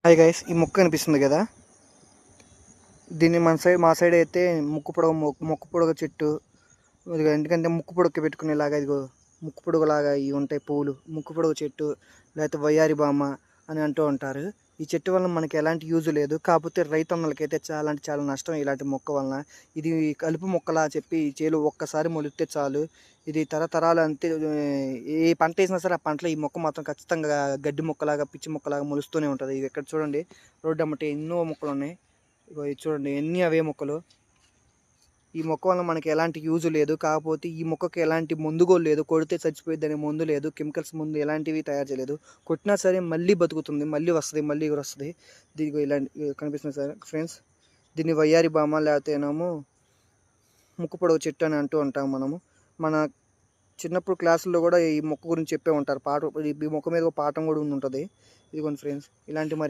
Hi guys, ఈ మొక్క కనిపిస్తుంది కదా, దీన్ని మా సైడ్ అయితే ముక్కు పొడగ చెట్టు. ఎందుకంటే ముక్కు పొడగకి పెట్టుకునేలాగా ఇదిగో ముక్కు పొడుగులాగా ఇవి ఉంటాయి పువ్వులు. ముక్కు పొడగ చెట్టు లేకపోతే వయ్యారి బామ్మ అని అంటూ ఉంటారు. ఈ చెట్టు వలన మనకి ఎలాంటి యూజ్ లేదు, కాకపోతే రైతన్నలకైతే చాలా అంటే చాలా నష్టం ఇలాంటి మొక్క వలన. ఇది కలుపు మొక్కలా చెప్పి ఈ చేలు ఒక్కసారి మొలిస్తే చాలు, ఇది తరతరాలు అంతే. ఏ పంట వేసినా సరే ఆ పంటలో ఈ మొక్క మాత్రం ఖచ్చితంగా గడ్డి మొక్కలాగా పిచ్చి మొక్కలాగా మొలుస్తూనే ఉంటుంది. ఇది ఇక్కడ చూడండి, రోడ్డు అమ్మటే ఎన్నో మొక్కలు ఉన్నాయి. ఇగో ఇది చూడండి, ఎన్ని అవే మొక్కలు. ఈ మొక్క వల్ల మనకి ఎలాంటి యూజ్ లేదు, కాకపోతే ఈ మొక్కకి ఎలాంటి మందు కూడా లేదు, కొడితే చచ్చిపోయిద్ది అనే మందు లేదు, కెమికల్స్ ముందు ఎలాంటివి తయారు చేయలేదు. కొట్టినా సరే మళ్ళీ బతుకుతుంది, మళ్ళీ వస్తుంది, మళ్ళీ వస్తుంది. దీనికి ఇలాంటి కనిపిస్తుంది సార్ ఫ్రెండ్స్, దీన్ని వయ్యారి బామ్మ లేకపోతే ఏమో ముక్కు పొడవు చెట్టు అని అంటూ ఉంటాం మనము. మన చిన్నప్పుడు క్లాసుల్లో కూడా ఈ మొక్క గురించి చెప్పే ఉంటారు పాట. ఈ మొక్క మీద ఒక పాఠం కూడా ఉంటుంది. ఇదిగోండి ఫ్రెండ్స్, ఇలాంటి మరి